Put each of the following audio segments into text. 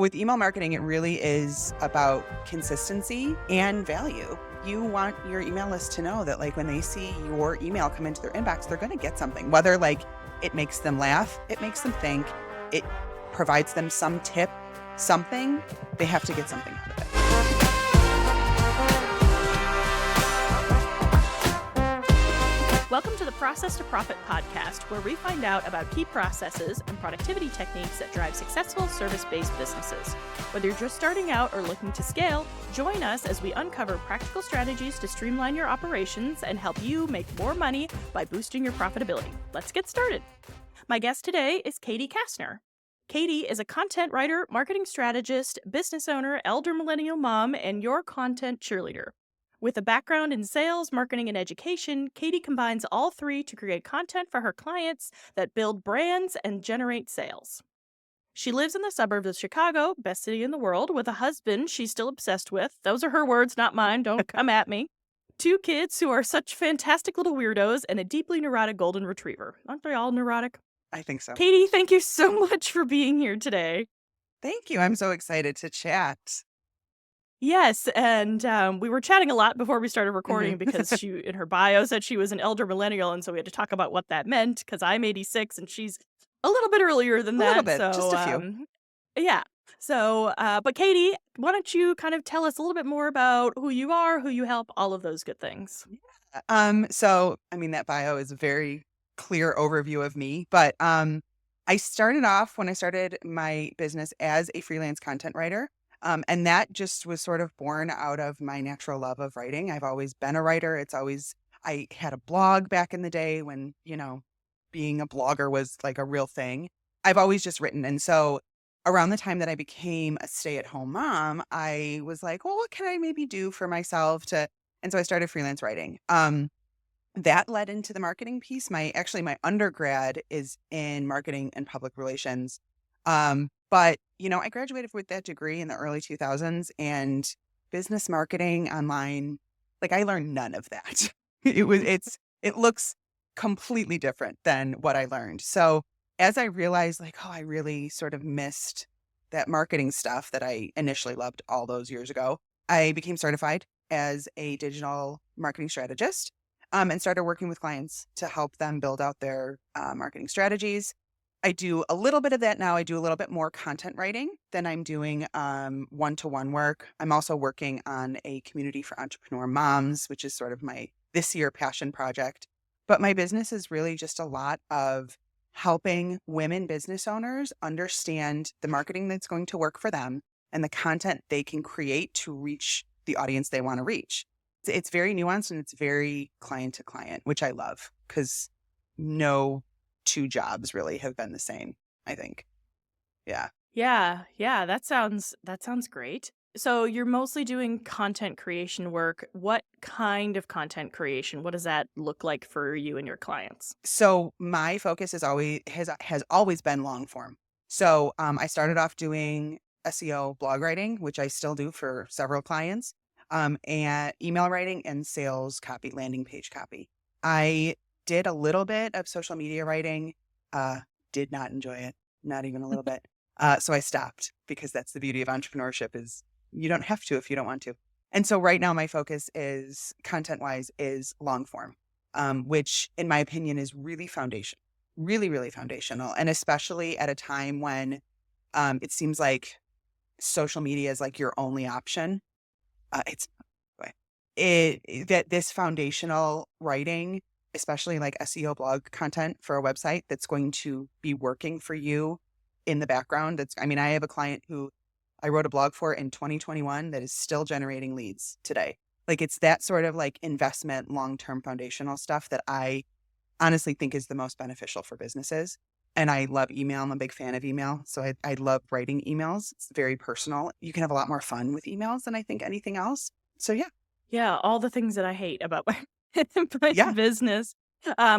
With email marketing, it really is about consistency and value. You want your email list to know that when they see your email come into their inbox, they're going to get something, whether it makes them laugh, it makes them think, it provides them some tip, something, they have to get something out of it. Welcome to the Process to Profit podcast, where we find out about key processes and productivity techniques that drive successful service-based businesses. Whether you're just starting out or looking to scale, join us as we uncover practical strategies to streamline your operations and help you make more money by boosting your profitability. Let's get started. My guest today is Katie Kastner. Katie is a content writer, marketing strategist, business owner, elder millennial mom, and your content cheerleader. With a background in sales, marketing, and education, Katie combines all three to create content for her clients that build brands and generate sales. She lives in the suburbs of Chicago, best city in the world, with a husband she's still obsessed with. Those are her words, not mine. Don't come at me. 2 kids who are such fantastic little weirdos, and a deeply neurotic golden retriever. Aren't they all neurotic? I think so. Katie, thank you so much for being here today. Thank you. I'm so excited to chat. Yes, and we were chatting a lot before we started recording because she, in her bio, said she was an elder millennial, and so we had to talk about what that meant, because I'm 86 and she's a little bit earlier than A that. little bit, so, just a few. Yeah. So, but Katie, why don't you kind of tell us a little bit more about who you are, who you help, all of those good things. That bio is a very clear overview of me, but I started off when I started my business as a freelance content writer. And that just was sort of born out of my natural love of writing. I've always been a writer. I had a blog back in the day when, being a blogger was like a real thing. I've always just written. And so around the time that I became a stay-at-home mom, I was like, well, what can I maybe do for myself and so I started freelance writing. That led into the marketing piece. My undergrad is in marketing and public relations. But I graduated with that degree in the early 2000s, and business marketing online, I learned none of that. It looks completely different than what I learned. So as I realized I really sort of missed that marketing stuff that I initially loved all those years ago, I became certified as a digital marketing strategist, and started working with clients to help them build out their marketing strategies. I do a little bit of that now. I do a little bit more content writing than I'm doing one-to-one work. I'm also working on a community for entrepreneur moms, which is sort of my this year passion project. But my business is really just a lot of helping women business owners understand the marketing that's going to work for them and the content they can create to reach the audience they want to reach. It's very nuanced and it's very client to client, which I love because no 2 jobs really have been the same, I think. Yeah. Yeah, that sounds great. So you're mostly doing content creation work. What kind of content creation? What does that look like for you and your clients? So my focus is always has always been long form. So I started off doing SEO blog writing, which I still do for several clients, and email writing and sales copy, landing page copy. I did a little bit of social media writing, did not enjoy it, not even a little bit. So I stopped because that's the beauty of entrepreneurship is you don't have to if you don't want to. And so right now my focus is content-wise is long form, which in my opinion is really foundational, really, really foundational. And especially at a time when it seems like social media is like your only option. It's that this foundational writing, especially like SEO blog content for a website that's going to be working for you in the background. I have a client who I wrote a blog for in 2021 that is still generating leads today. It's that sort of investment, long-term foundational stuff that I honestly think is the most beneficial for businesses. And I love email. I'm a big fan of email. So I love writing emails. It's very personal. You can have a lot more fun with emails than I think anything else. So yeah. Yeah, all the things that I hate about my Yeah. business.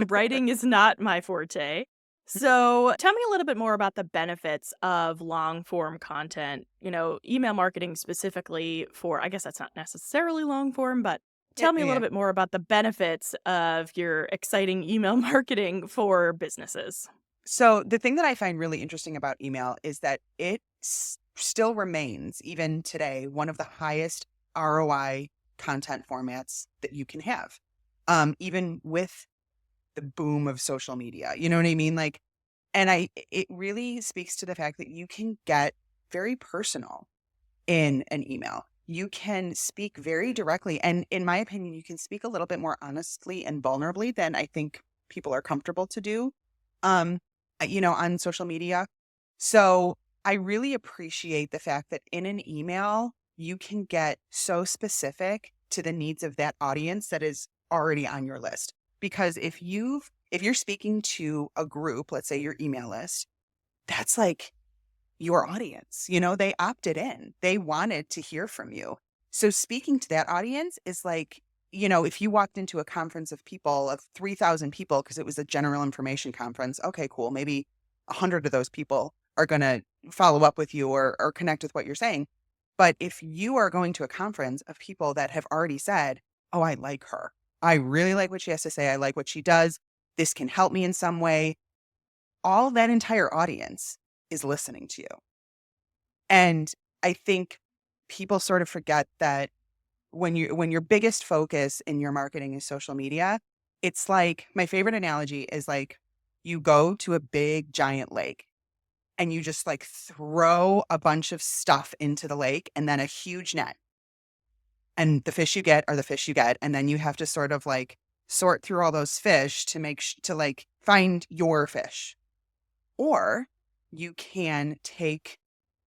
Writing is not my forte. So tell me a little bit more about the benefits of long form content, email marketing specifically for, I guess that's not necessarily long form, but tell me a Yeah. little bit more about the benefits of your exciting email marketing for businesses. So the thing that I find really interesting about email is that it still remains, even today, one of the highest ROI content formats that you can have. Even with the boom of social media, you know what I mean? Like, and it really speaks to the fact that you can get very personal in an email. You can speak very directly. And in my opinion, you can speak a little bit more honestly and vulnerably than I think people are comfortable to do, um, on social media. So I really appreciate the fact that in an email, you can get so specific to the needs of that audience that is already on your list. Because if you're speaking to a group, let's say your email list, that's like your audience. They opted in. They wanted to hear from you. So speaking to that audience is like, if you walked into a conference of people, of 3,000 people, because it was a general information conference, okay, cool. Maybe 100 of those people are going to follow up with you or connect with what you're saying. But if you are going to a conference of people that have already said, oh, I like her. I really like what she has to say. I like what she does. This can help me in some way. All that entire audience is listening to you. And I think people sort of forget that when your biggest focus in your marketing is social media, it's like, my favorite analogy is like you go to a big giant lake and you just like throw a bunch of stuff into the lake and then a huge net. And the fish you get are the fish you get. And then you have to sort of like sort through all those fish to to like find your fish. Or you can take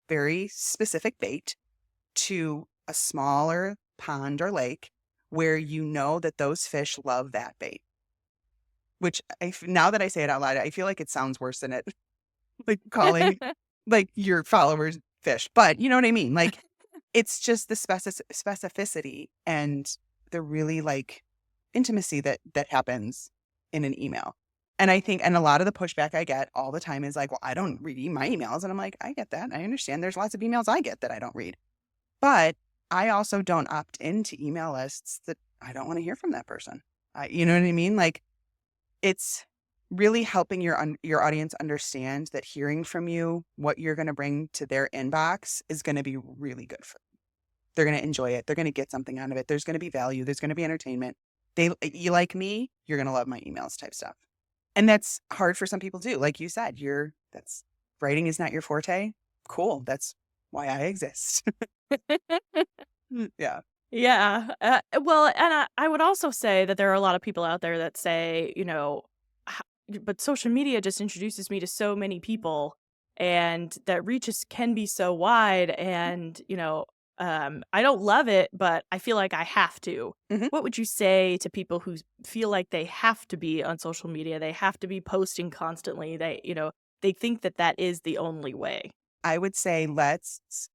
very specific bait to a smaller pond or lake where you know that those fish love that bait. Which now that I say it out loud, I feel like it sounds worse than it, like calling like your followers fish. But you know what I mean? Like, it's just the specificity and the really like intimacy that happens in an email. And I think, and a lot of the pushback I get all the time is like, well, I don't read my emails. And I'm like, I get that. I understand. There's lots of emails I get that I don't read. But I also don't opt into email lists that I don't want to hear from that person. You know what I mean? Like, it's really helping your audience understand that hearing from you, what you're going to bring to their inbox is going to be really good for them. They're going to enjoy it. They're going to get something out of it. There's going to be value. There's going to be entertainment. You like me, you're going to love my emails type stuff. And that's hard for some people too. Like you said, that's writing is not your forte. Cool. That's why I exist. Yeah. Yeah. Well, and I would also say that there are a lot of people out there that say, but social media just introduces me to so many people, and that reaches can be so wide. And, I don't love it, but I feel like I have to. Mhm. What would you say to people who feel like they have to be on social media? They have to be posting constantly. They think that that is the only way. I would say let's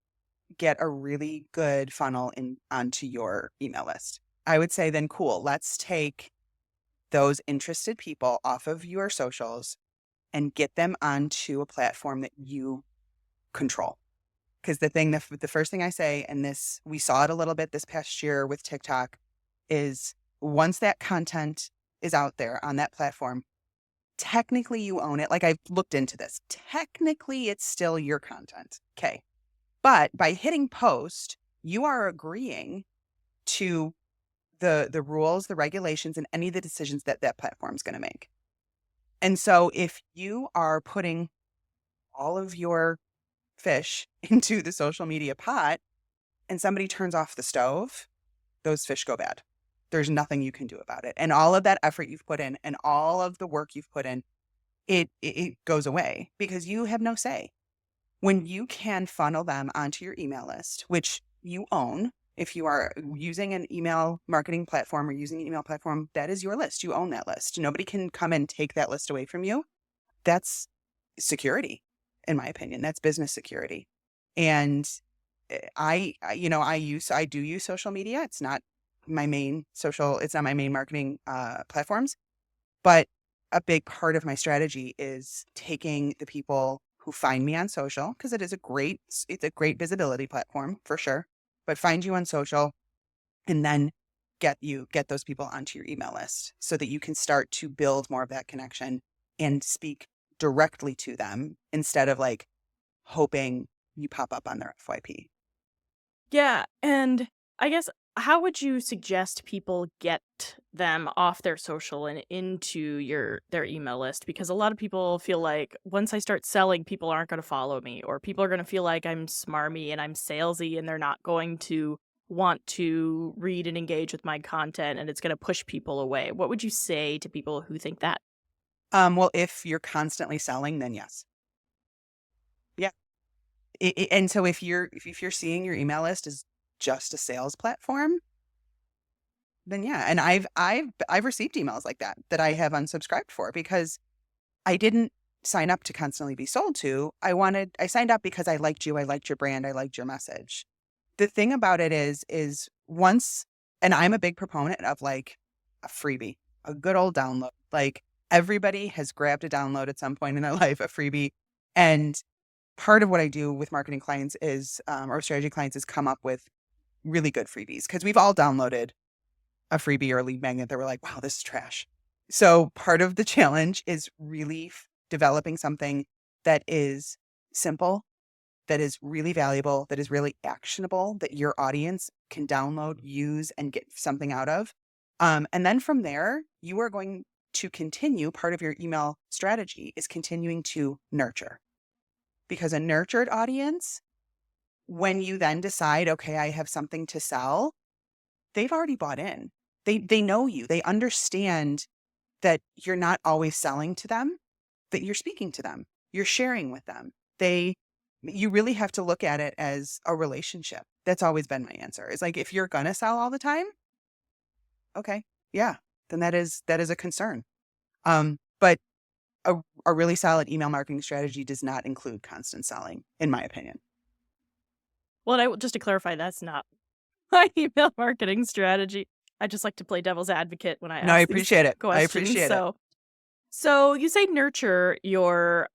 get a really good funnel onto your email list. I would say then cool, let's take those interested people off of your socials and get them onto a platform that you control. Because the first thing I say, and this, we saw it a little bit this past year with TikTok, is once that content is out there on that platform, technically you own it. Like, I've looked into this. Technically, it's still your content. Okay. But by hitting post, you are agreeing to the rules, the regulations, and any of the decisions that that platform is going to make. And so if you are putting all of your fish into the social media pot and somebody turns off the stove, those fish go bad. There's nothing you can do about it. And all of that effort you've put in and all of the work you've put in, it goes away because you have no say. When you can funnel them onto your email list, which you own, if you are using an email marketing platform or using an email platform, that is your list. You own that list. Nobody can come and take that list away from you. That's security, in my opinion. That's business security. And I do use social media. It's not my main marketing platforms, but a big part of my strategy is taking the people who find me on social, because it's a great visibility platform for sure, but find you on social and then get those people onto your email list so that you can start to build more of that connection and speak directly to them instead of like hoping you pop up on their FYP. Yeah, and I guess how would you suggest people get them off their social and into their email list? Because a lot of people feel like once I start selling, people aren't going to follow me, or people are going to feel like I'm smarmy and I'm salesy, and they're not going to want to read and engage with my content, and it's going to push people away. What would you say to people who think that? Well, if you're constantly selling, then yes. Yeah. And so if you're seeing your email list as just a sales platform, then yeah. And I've received emails like that I have unsubscribed for because I didn't sign up to constantly be sold to. I signed up because I liked you, I liked your brand, I liked your message. The thing about it is once, and I'm a big proponent of like a freebie, a good old download. Like everybody has grabbed a download at some point in their life, a freebie. And part of what I do with marketing clients is, or strategy clients, is come up with really good freebies because we've all downloaded a freebie or a lead magnet that we're like, wow, this is trash. So part of the challenge is really developing something that is simple, that is really valuable, that is really actionable, that your audience can download, use, and get something out of. And then from there, you are going to continue. Part of your email strategy is continuing to nurture, because a nurtured audience, when you then decide, okay, I have something to sell, they've already bought in. They know you. They understand that you're not always selling to them, that you're speaking to them, you're sharing with them. You really have to look at it as a relationship. That's always been my answer. It's like, if you're going to sell all the time, okay, yeah, then that is a concern. But a really solid email marketing strategy does not include constant selling, in my opinion. Well, just to clarify, that's not my email marketing strategy. I just like to play devil's advocate when I No, I ask these appreciate it. I questions. appreciate it. So you say nurture your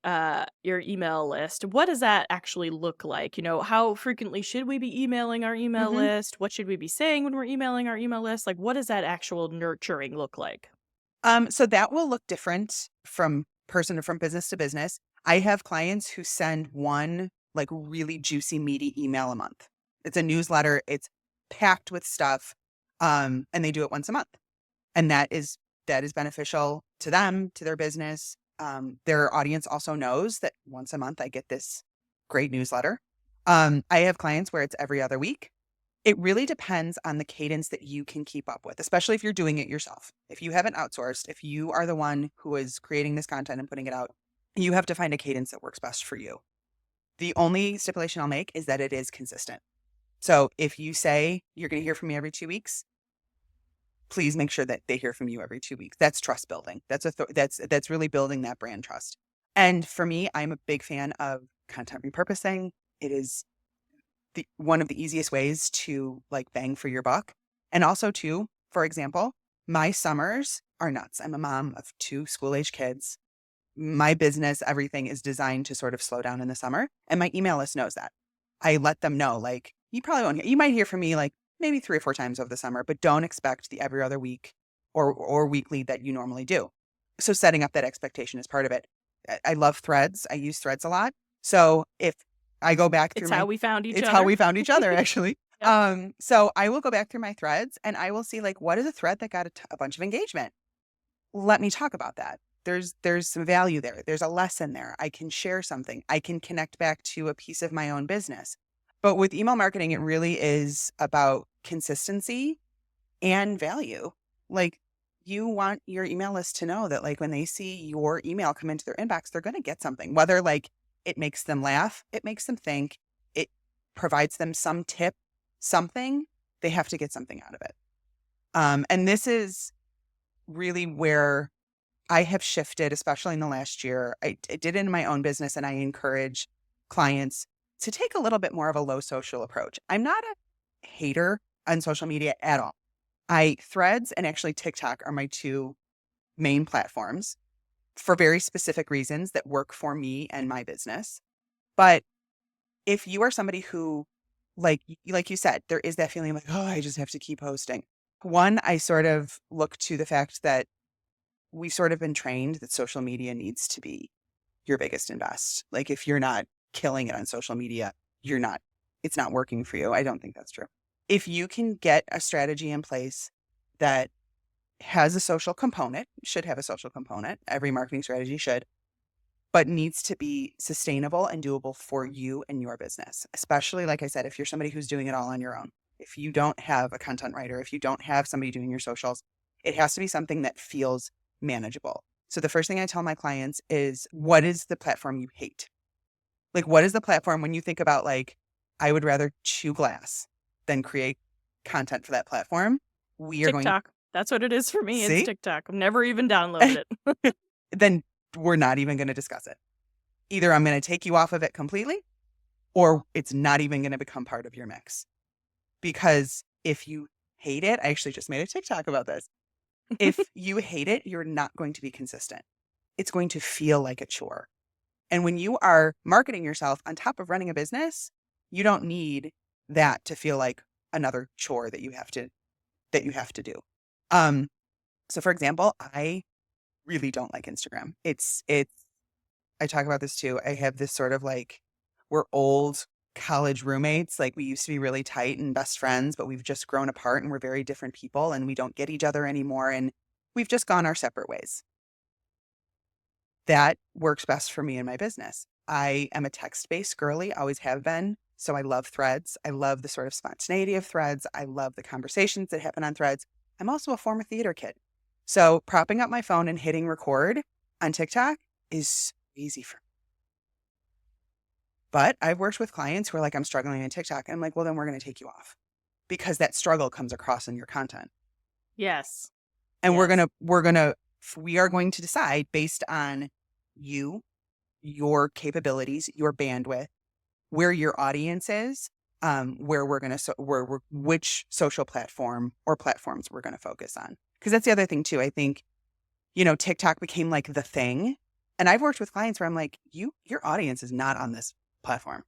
email list. What does that actually look like? How frequently should we be emailing our email Mhm. list? What should we be saying when we're emailing our email list? Like, what does that actual nurturing look like? So that will look different from person or from business to business. I have clients who send one like really juicy, meaty email a month. It's a newsletter. It's packed with stuff. And they do it once a month. And that is beneficial to them, to their business. Their audience also knows that once a month I get this great newsletter. I have clients where it's every other week. It really depends on the cadence that you can keep up with, especially if you're doing it yourself. If you haven't outsourced, if you are the one who is creating this content and putting it out, you have to find a cadence that works best for you. The only stipulation I'll make is that it is consistent. So if you say you're going to hear from me every 2 weeks, please make sure that they hear from you every 2 weeks. That's trust building. That's really building that brand trust. And for me, I'm a big fan of content repurposing. It is one of the easiest ways to like bang for your buck. And also too, for example, my summers are nuts. I'm a mom of 2 school-age kids. My business, everything is designed to sort of slow down in the summer. And my email list knows that. I let them know, like, you might hear from me like maybe 3 or 4 times over the summer, but don't expect the every other week or weekly that you normally do. So setting up that expectation is part of it. I love threads. I use threads a lot. So if I go back through It's how we found each it's other. how we found each other, actually. Yep. So I will go back through my threads and I will see like, what is a thread that got a bunch of engagement? Let me talk about that. There's some value there. There's a lesson there. I can share something. I can connect back to a piece of my own business. But with email marketing, it really is about consistency and value. Like, you want your email list to know that like when they see your email come into their inbox, they're going to get something, whether like it makes them laugh, it makes them think, it provides them some tip, something, they have to get something out of it. And this is really where I have shifted, especially in the last year. I did it in my own business, and I encourage clients to take a little bit more of a low social approach. I'm not a hater on social media at all. Threads and actually TikTok are my 2 main platforms for very specific reasons that work for me and my business. But if you are somebody who, like you said, there is that feeling like, oh, I just have to keep posting. One, I sort of look to the fact that we've sort of been trained that social media needs to be your biggest invest. Like if you're not killing it on social media, it's not working for you. I don't think that's true. If you can get a strategy in place that has a social component, should have a social component, every marketing strategy should, but needs to be sustainable and doable for you and your business. Especially, like I said, if you're somebody who's doing it all on your own, if you don't have a content writer, if you don't have somebody doing your socials, it has to be something that feels manageable. So the first thing I tell my clients is, what is the platform you hate? Like, what is the platform when you think about, like, I would rather chew glass than create content for that platform? We are going, TikTok. That's what it is for me. It's see, TikTok. I've never even downloaded it. then we're not even going to discuss it. Either I'm going to take you off of it completely, or it's not even going to become part of your mix. Because if you hate it, I actually just made a TikTok about this. If you hate it, you're not going to be consistent. It's going to feel like a chore. And when you are marketing yourself on top of running a business, you don't need that to feel like another chore that you have to do. So for example, I really don't like Instagram. It's I talk about this too. I have this sort of like, we're old college roommates. Like, we used to be really tight and best friends, but we've just grown apart and we're very different people and we don't get each other anymore. And we've just gone our separate ways. That works best for me and my business. I am a text-based girly, always have been. So I love threads. I love the sort of spontaneity of threads. I love the conversations that happen on threads. I'm also a former theater kid. So propping up my phone and hitting record on TikTok is so easy for me. But I've worked with clients who are like, I'm struggling on TikTok. And I'm like, well, then we're going to take you off, because that struggle comes across in your content. Yes. And Yes. we are going to decide based on you, your capabilities, your bandwidth, where your audience is, where we're going to, which social platform or platforms we're going to focus on. Because that's the other thing too. I think, TikTok became like the thing. And I've worked with clients where I'm like, your audience is not on this platform.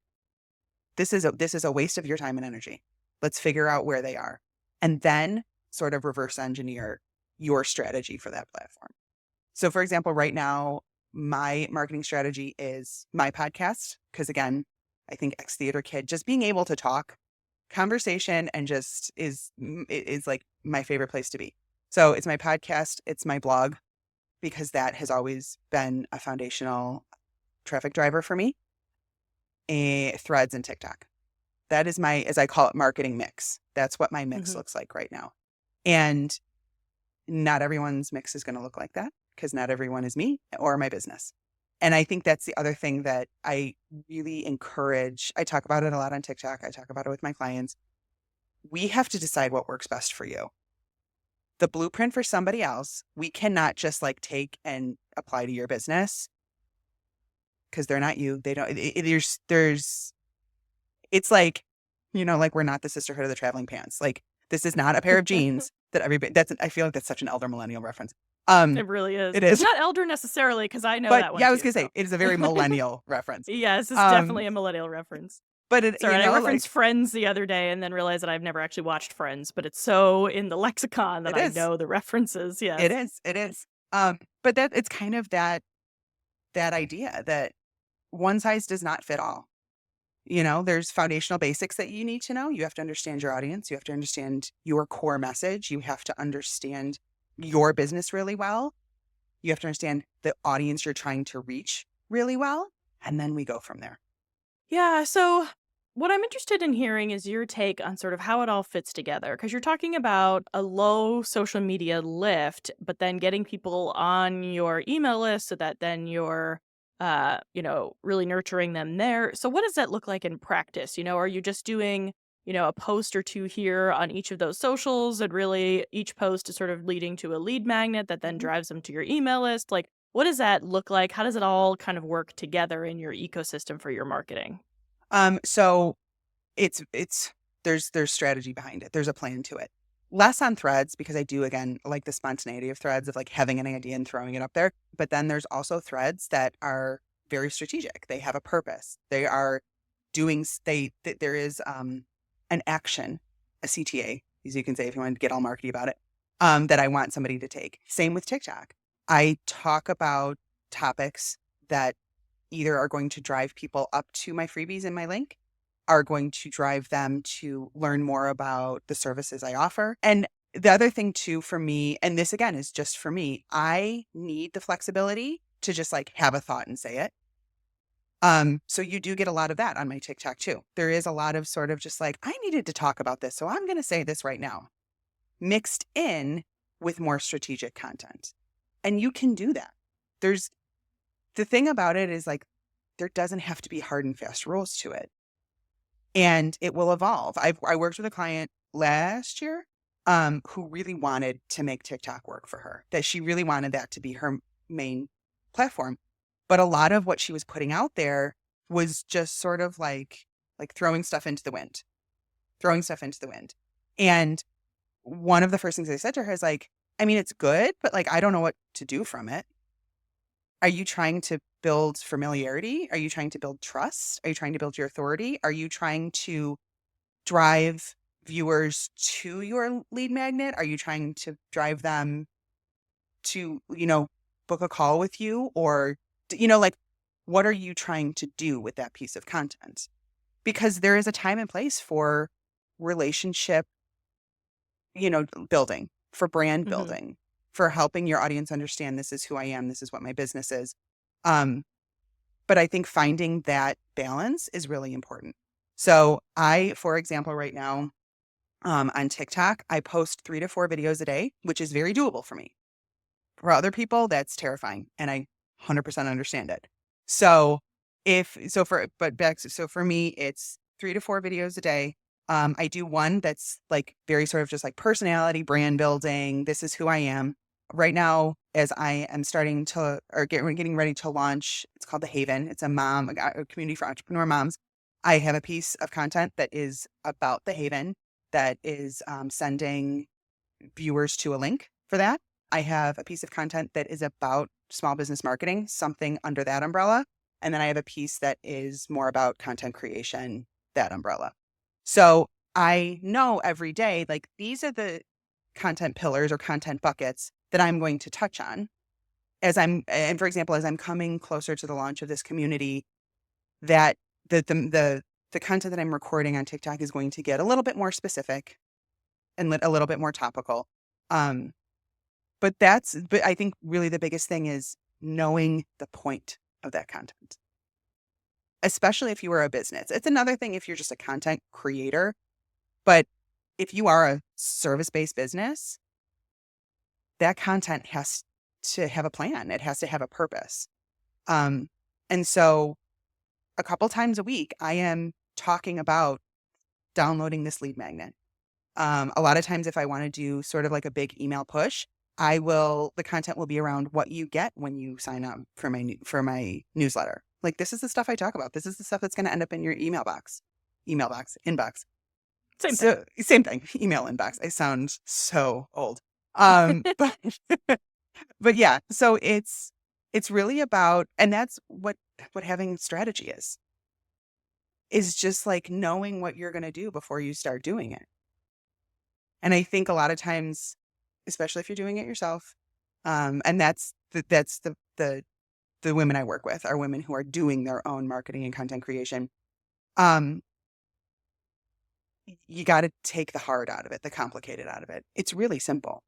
This is a waste of your time and energy. Let's figure out where they are, and then sort of reverse engineer your strategy for that platform. So for example, right now, my marketing strategy is my podcast. Because again, I think ex-theater kid, just being able to talk, conversation, and just is like my favorite place to be. So it's my podcast, it's my blog, because that has always been a foundational traffic driver for me. Threads and TikTok. That is my, as I call it, marketing mix. That's what my mix looks like right now. And not everyone's mix is going to look like that, because not everyone is me or my business. And I think that's the other thing that I really encourage. I talk about it a lot on TikTok. I talk about it with my clients. We have to decide what works best for you. The blueprint for somebody else, we cannot just like take and apply to your business, because they're not you. They don't, it's like, like, we're not the sisterhood of the traveling pants. Like, this is not a pair of jeans that everybody, I feel like that's such an elder millennial reference. It really is. It is. Not elder necessarily, because I know But that one yeah, I too, was going to say, it is a very millennial reference. Yes, it's definitely a millennial reference. But it, Sorry, I referenced Friends the other day and then realized that I've never actually watched Friends, but it's so in the lexicon that I know the references. Yes. It is. But it's kind of that idea that one size does not fit all. There's foundational basics that you need to know. You have to understand your audience. You have to understand your core message. You have to understand your business really well. You have to understand the audience you're trying to reach really well. And then we go from there. Yeah. So what I'm interested in hearing is your take on sort of how it all fits together, because you're talking about a low social media lift, but then getting people on your email list so that then you're really nurturing them there. So what does that look like in practice? Are you just doing, a post or two here on each of those socials, and really each post is sort of leading to a lead magnet that then drives them to your email list? Like, what does that look like? How does it all kind of work together in your ecosystem for your marketing? So it's there's strategy behind it. There's a plan to it. Less on threads, because I do, again, like the spontaneity of threads, of like having an idea and throwing it up there. But then there's also threads that are very strategic. They have a purpose. They are doing, there is an action, a CTA, as you can say, if you want to get all markety about it, that I want somebody to take. Same with TikTok. I talk about topics that either are going to drive people up to my freebies in my link, are going to drive them to learn more about the services I offer. And the other thing too for me, and this again is just for me, I need the flexibility to just like have a thought and say it. So you do get a lot of that on my TikTok too. There is a lot of sort of just like, I needed to talk about this, so I'm going to say this right now, mixed in with more strategic content. And you can do that. There's the thing about it is like, there doesn't have to be hard and fast rules to it. And it will evolve. I worked with a client last year who really wanted to make TikTok work for her, that she really wanted that to be her main platform. But a lot of what she was putting out there was just sort of like throwing stuff into the wind, throwing stuff into the wind. And one of the first things I said to her is like, I mean, it's good, but like, I don't know what to do from it. Are you trying to build familiarity? Are you trying to build trust? Are you trying to build your authority? Are you trying to drive viewers to your lead magnet? Are you trying to drive them to, book a call with you? Or, like, what are you trying to do with that piece of content? Because there is a time and place for relationship, building, for brand Mm-hmm. building, for helping your audience understand this is who I am, this is what my business is. But I think finding that balance is really important. So for example, right now on TikTok, I post 3 to 4 videos a day, which is very doable for me. For other people, that's terrifying, and I 100% understand it. So for me, it's 3 to 4 videos a day. I do one that's like very sort of just like personality, brand building. This is who I am. Right now, as I am starting to, or getting ready to launch, it's called The Haven. It's a community for entrepreneur moms. I have a piece of content that is about The Haven that is sending viewers to a link for that. I have a piece of content that is about small business marketing, something under that umbrella. And then I have a piece that is more about content creation, that umbrella. So I know every day, like these are the content pillars or content buckets that I'm going to touch on and for example, as I'm coming closer to the launch of this community, that the content that I'm recording on TikTok is going to get a little bit more specific and a little bit more topical. But I think really the biggest thing is knowing the point of that content, especially if you are a business. It's another thing if you're just a content creator, but if you are a service-based business, that content has to have a plan. It has to have a purpose. And so a couple times a week, I am talking about downloading this lead magnet. A lot of times if I want to do sort of like a big email push, the content will be around what you get when you sign up for my newsletter. Like, this is the stuff I talk about. This is the stuff that's going to end up in your inbox. Same thing, email inbox. I sound so old. But, but yeah, so it's really about, and that's what having strategy is just like knowing what you're going to do before you start doing it. And I think a lot of times, especially if you're doing it yourself, and that's the women I work with are women who are doing their own marketing and content creation. You got to take the hard out of it, the complicated out of it. It's really simple.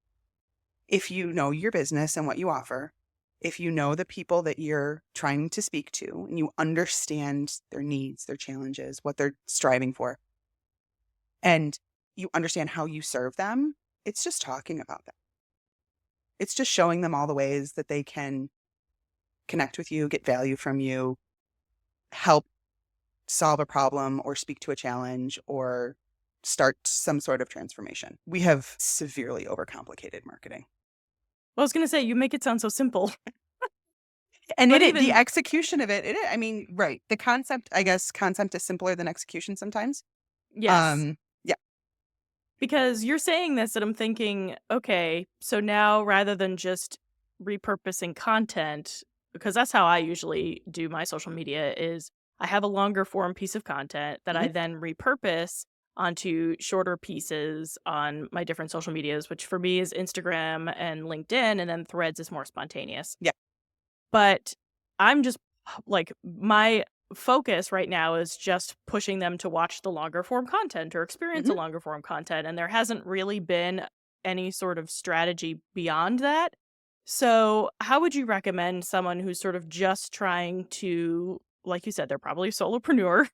If you know your business and what you offer, if you know the people that you're trying to speak to, and you understand their needs, their challenges, what they're striving for, and you understand how you serve them, it's just talking about that. It's just showing them all the ways that they can connect with you, get value from you, help solve a problem or speak to a challenge or start some sort of transformation. We have severely overcomplicated marketing. Well, I was going to say, you make it sound so simple. And the execution of it, I mean, right. The concept is simpler than execution sometimes. Yes. Yeah. Because you're saying this and I'm thinking, okay, so now rather than just repurposing content, because that's how I usually do my social media, is I have a longer form piece of content that I then repurpose onto shorter pieces on my different social medias, which for me is Instagram and LinkedIn, and then Threads is more spontaneous. Yeah. But I'm just like, my focus right now is just pushing them to watch the longer form content or experience the Mhm. longer form content. And there hasn't really been any sort of strategy beyond that. So, how would you recommend someone who's sort of just trying to, like you said, they're probably a solopreneur,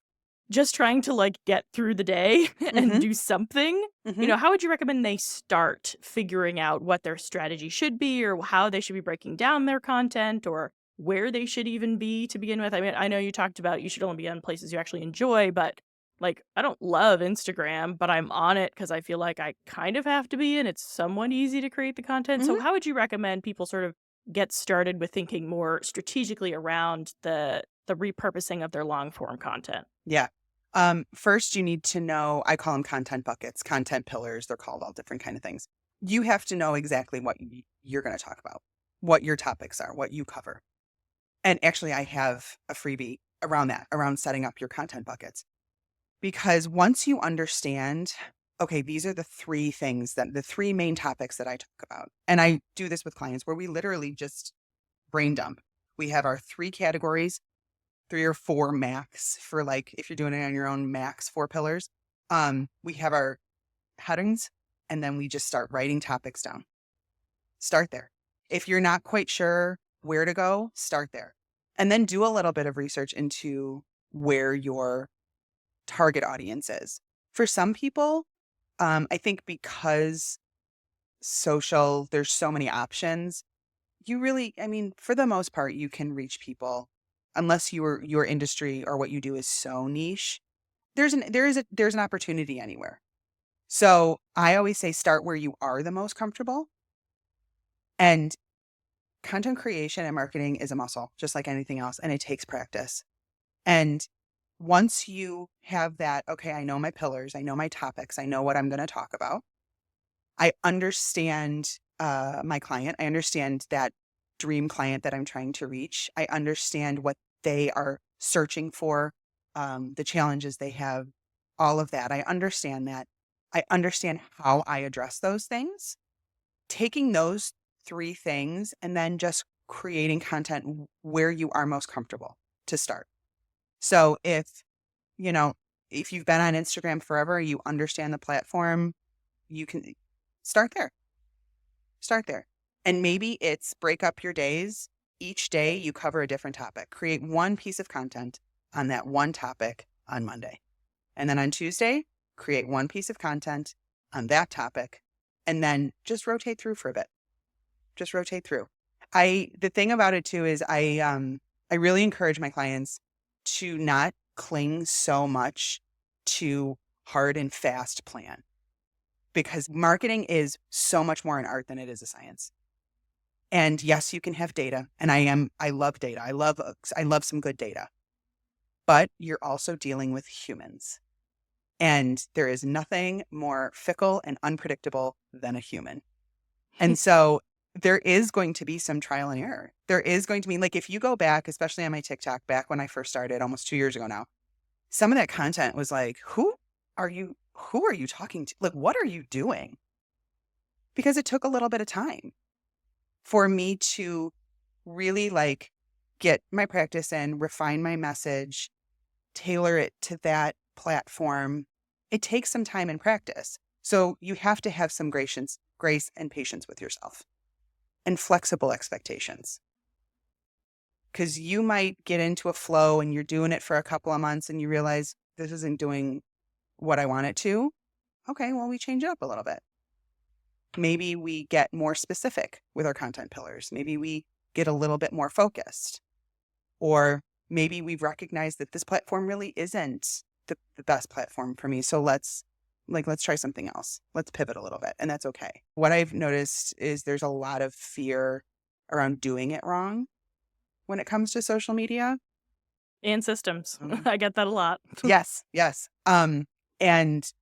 just trying to like get through the day and Mhm. do something? Mhm. How would you recommend they start figuring out what their strategy should be or how they should be breaking down their content or where they should even be to begin with? I mean, I know you talked about you should only be on places you actually enjoy, but like I don't love Instagram, but I'm on it because I feel like I kind of have to be and it's somewhat easy to create the content. So Mhm. how would you recommend people sort of get started with thinking more strategically around the repurposing of their long form content? Yeah. First, you need to know, I call them content buckets, content pillars. They're called all different kind of things. You have to know exactly what you're going to talk about, what your topics are, what you cover. And actually, I have a freebie around that, around setting up your content buckets. Because once you understand, okay, these are the three things that the three main topics that I talk about. And I do this with clients where we literally just brain dump. We have our three categories, three or four max for like if you're doing it on your own, max four pillars. We have our headings and then we just start writing topics down. Start there. If you're not quite sure where to go, start there. And then do a little bit of research into where your target audience is. For some people, I think because there's so many options, you really, I mean, for the most part, you can reach people unless your industry or what you do is so niche. There's an opportunity anywhere. So I always say start where you are the most comfortable. And content creation and marketing is a muscle, just like anything else, and it takes practice. And once you have that, okay, I know my pillars, I know my topics, I know what I'm going to talk about. I understand my client. I understand that dream client that I'm trying to reach. I understand what they are searching for, the challenges they have, all of that. I understand that. I understand how I address those things. Taking those three things and then just creating content where you are most comfortable to start. So you know, if you've been on Instagram forever, you understand the platform, you can start there. Start there. And maybe it's break up your days. Each day you cover a different topic. Create one piece of content on that one topic on Monday. And then on Tuesday, create one piece of content on that topic. And then just rotate through for a bit. Just rotate through. The thing about it too is I really encourage my clients to not cling so much to hard and fast plan because marketing is so much more an art than it is a science. And yes, you can have data, and I love data. I love some good data. But you're also dealing with humans. And there is nothing more fickle and unpredictable than a human. And so there is going to be some trial and error. There is going to be, like, if you go back, especially on my TikTok, back when I first started almost 2 years ago now, some of that content was like, are you, who are you talking to? Like, what are you doing? Because it took a little bit of time for me to really like get my practice in, refine my message, tailor it to that platform. It takes some time and practice. So you have to have some grace and patience with yourself and flexible expectations. Because you might get into a flow and you're doing it for a couple of months and you realize this isn't doing what I want it to. Okay, well, we change it up a little bit. Maybe we get more specific with our content pillars. Maybe we get a little bit more focused. Or maybe we've recognized that this platform really isn't the best platform for me. So let's try something else. Let's pivot a little bit. And that's okay. What I've noticed is there's a lot of fear around doing it wrong when it comes to social media. And systems. Um, I get that a lot. yes, yes. And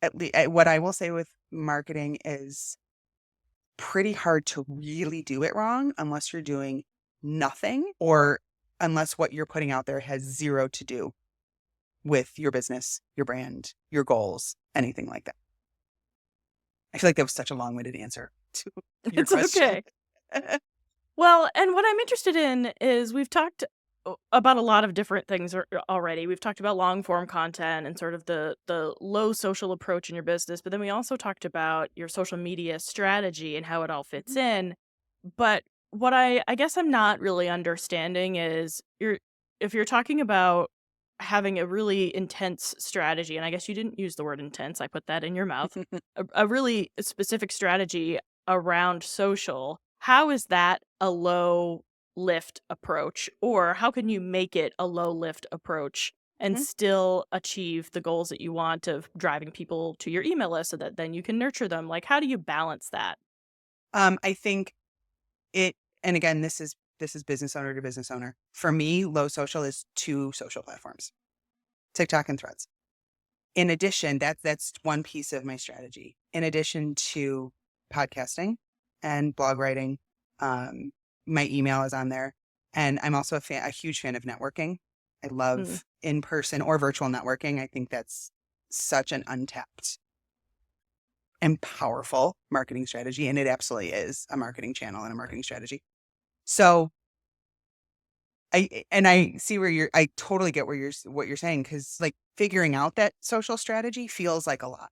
at least what I will say with marketing is pretty hard to really do it wrong unless you're doing nothing or unless what you're putting out there has zero to do with your business, your brand, your goals, anything like that. I feel like that was such a long-winded answer to your It's question. okay. Well, and what I'm interested in is we've talked about a lot of different things already. We've talked about long form content and sort of the low social approach in your business, but then we also talked about your social media strategy and how it all fits Mhm. in. But what I guess I'm not really understanding is if you're talking about having a really intense strategy, and I guess you didn't use the word intense, I put that in your mouth, a really specific strategy around social, how is that a low lift approach? Or how can you make it a low lift approach and Mhm. still achieve the goals that you want of driving people to your email list so that then you can nurture them? Like, how do you balance that? I think it and again, this is business owner to business owner. For me, low social is 2 social platforms, TikTok and Threads. In addition, that's one piece of my strategy. In addition to podcasting and blog writing, um, my email is on there, and I'm also a huge fan of networking. I Mm. love in-person or virtual networking. I think that's such an untapped and powerful marketing strategy, and it absolutely is a marketing channel and a marketing strategy. So I see where I totally get where what you're saying, because like figuring out that social strategy feels like a lot.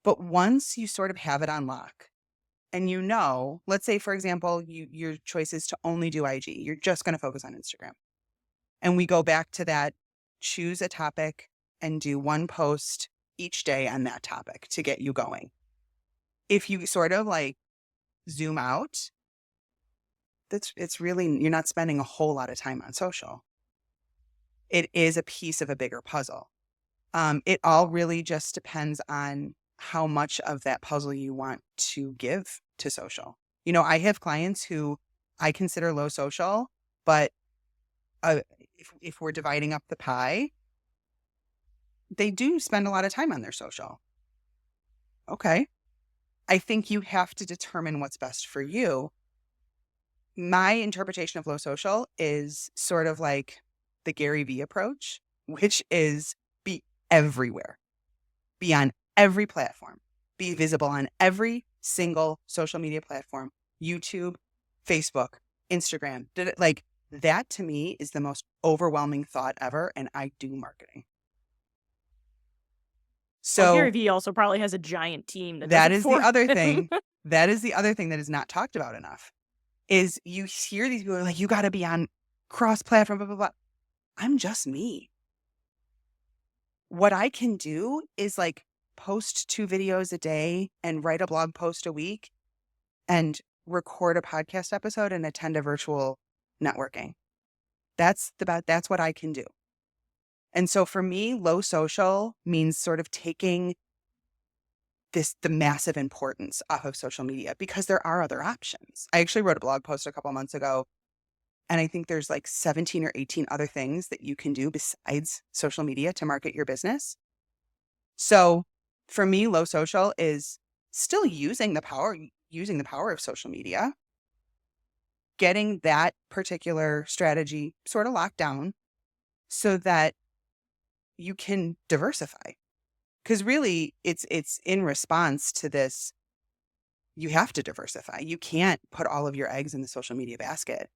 But once you sort of have it on lock and let's say, for example, your choice is to only do IG, you're just going to focus on Instagram. And we go back to that, choose a topic and do one post each day on that topic to get you going. If you sort of like zoom out, it's really, you're not spending a whole lot of time on social. It is a piece of a bigger puzzle. It all really just depends on how much of that puzzle you want to give to social. I have clients who I consider low social, but uh, if we're dividing up the pie, they do spend a lot of time on their social. Okay. I think you have to determine what's best for you. My interpretation of low social is sort of like the Gary Vee approach, which is be everywhere. Be on every platform, be visible on every single social media platform, YouTube, Facebook, Instagram. Like that to me is the most overwhelming thought ever. And I do marketing. Well, Gary So Vee also probably has a giant team that does that it is the for other him. thing. That is the other thing that is not talked about enough is you hear these people are like, you got to be on cross platform, blah, blah, blah. I'm just me. What I can do is like post 2 videos a day and write a blog post a week and record a podcast episode and attend a virtual networking. That's what I can do. And so for me, low social means sort of taking the massive importance off of social media because there are other options. I actually wrote a blog post a couple months ago, and I think there's like 17 or 18 other things that you can do besides social media to market your business. So for me, low social is still using the power of social media, getting that particular strategy sort of locked down so that you can diversify. Because really it's in response to this, you have to diversify. You can't put all of your eggs in the social media basket.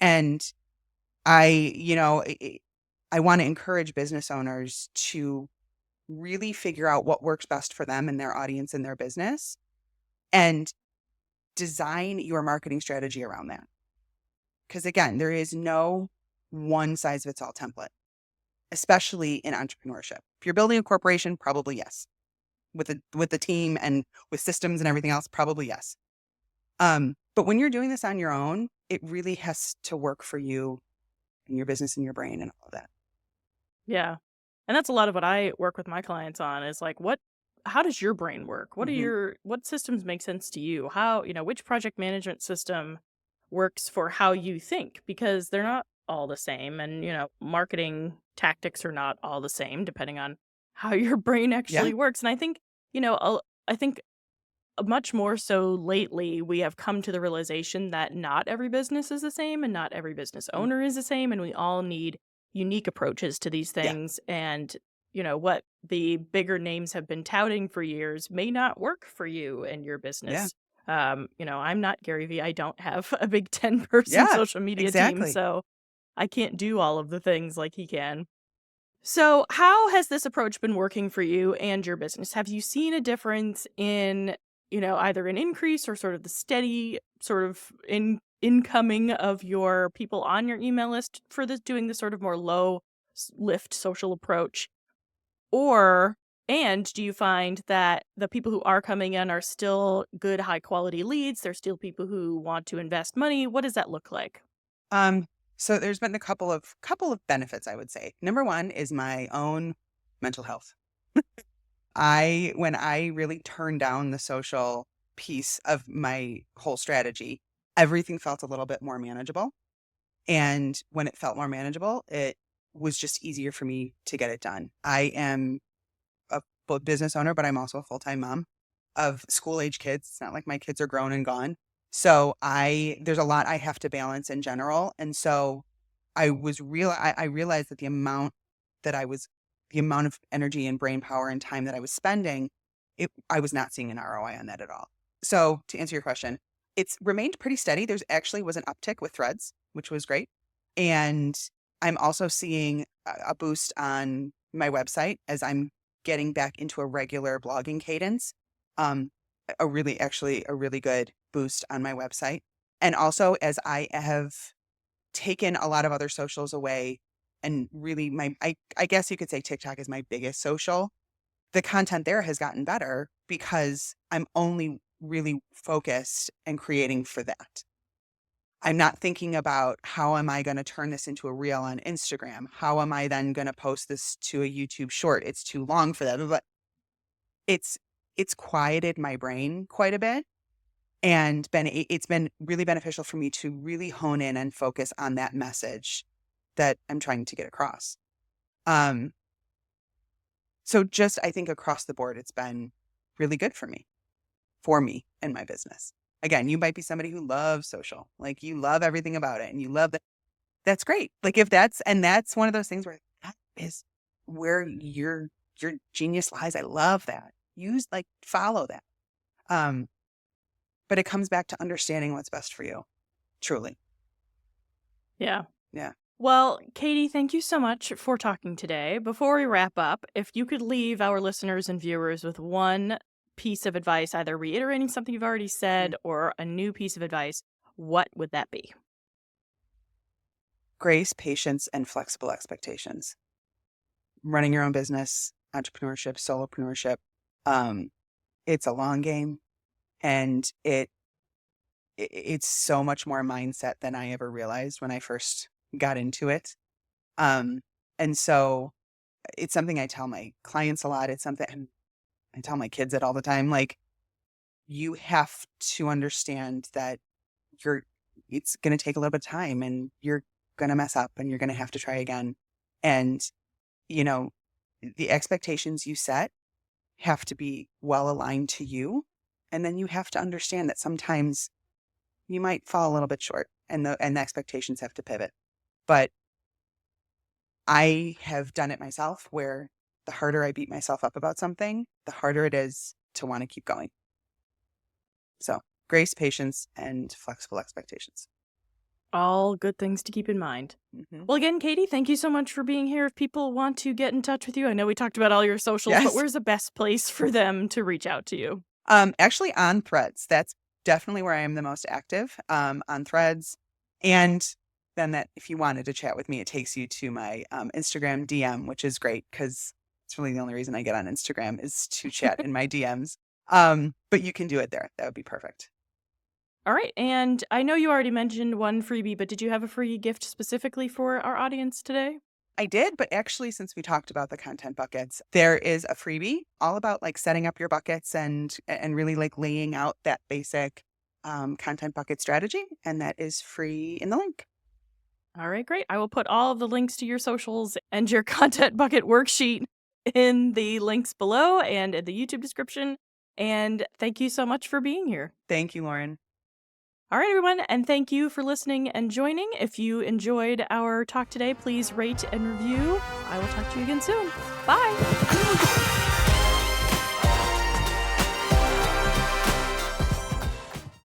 And I want to encourage business owners to really figure out what works best for them and their audience and their business and design your marketing strategy around that. Because again, there is no one size fits all template, especially in entrepreneurship. If you're building a corporation, probably yes. With the team and with systems and everything else, probably yes. But when you're doing this on your own, it really has to work for you and your business and your brain and all of that. Yeah. And that's a lot of what I work with my clients on is like how does your brain work? Hmm. What systems make sense to you? How, which project management system works for how you think because they're not all the same and, marketing tactics are not all the same depending on how your brain Yeah. actually works. And I think, I think much more so lately we have come to the realization that not every business is the same and not every business Mm. owner is the same and we all need unique approaches to these Yeah. things and what the bigger names have been touting for years may not work for you and your Yeah. business. I'm not Gary Vee. I don't have a big 10-person Yeah. social media team, Exactly. so I can't do all of the things like he can. So, how has this approach been working for you and your business? Have you seen a difference in, either an increase or sort of the steady sort of incoming of your people on your email list for this doing this sort of more low lift social approach? And do you find that the people who are coming in are still good, high quality leads? They're still people who want to invest money. What does that look like? Um, so there's been a couple of benefits, I would say. Number one is my own mental health. When I really turned down the social piece of my whole strategy, everything felt a little bit more manageable. And when it felt more manageable, it was just easier for me to get it done. I am a business owner, but I'm also a full-time mom of school-age kids. It's not like my kids are grown and gone. So there's a lot I have to balance in general. And so I realized that the amount of energy and brain power and time that I was spending, I was not seeing an ROI on that at all. So to answer your question, it's remained pretty steady. There's actually was an uptick with threads, which was great. And I'm also seeing a boost on my website as I'm getting back into a regular blogging cadence. A really good boost on my website. And also as I have taken a lot of other socials away and really I guess you could say TikTok is my biggest social. The content there has gotten better because I'm only really focused and creating for that. I'm not thinking about how am I going to turn this into a reel on Instagram? How am I then going to post this to a YouTube short? It's too long for that. But it's quieted my brain quite a bit and it's been really beneficial for me to really hone in and focus on that message that I'm trying to get across. So just I think across the board, it's been really good for me and my business. Again, you might be somebody who loves social, like you love everything about it and you love that. That's great. Like that's one of those things where that is where your genius lies. I love that. Follow that. But it comes back to understanding what's best for you. Truly. Yeah. Yeah. Well, Katie, thank you so much for talking today. Before we wrap up, if you could leave our listeners and viewers with one piece of advice, either reiterating something you've already said or a new piece of advice, what would that be? Grace, patience, and flexible expectations. Running your own business, entrepreneurship, solopreneurship, it's a long game, and it's so much more mindset than I ever realized when I first got into it. And so it's something I tell my clients a lot. It's something I tell my kids it all the time. Like, you have to understand that it's going to take a little bit of time and you're going to mess up and you're going to have to try again. And, the expectations you set have to be well aligned to you. And then you have to understand that sometimes you might fall a little bit short and the expectations have to pivot. But I have done it myself where the harder I beat myself up about something, the harder it is to want to keep going. So grace, patience, and flexible expectations. All good things to keep in mind. Mm-hmm. Well, again, Katie, thank you so much for being here. If people want to get in touch with you, I know we talked about all your socials, Yes. but where's the best place for them to reach out to you? Actually on Threads. That's definitely where I am the most active, on Threads. And then that if you wanted to chat with me, it takes you to my Instagram DM, which is great because it's really the only reason I get on Instagram is to chat in my DMs. But you can do it there. That would be perfect. All right. And I know you already mentioned one freebie, but did you have a free gift specifically for our audience today? I did, but actually, since we talked about the content buckets, there is a freebie all about like setting up your buckets and really like laying out that basic content bucket strategy. And that is free in the link. All right, great. I will put all of the links to your socials and your content bucket worksheet in the links below and in the YouTube description. And thank you so much for being here. Thank you, Lauren. All right, everyone, and thank you for listening and joining. If you enjoyed our talk today, please rate and review. I will talk to you again soon. Bye.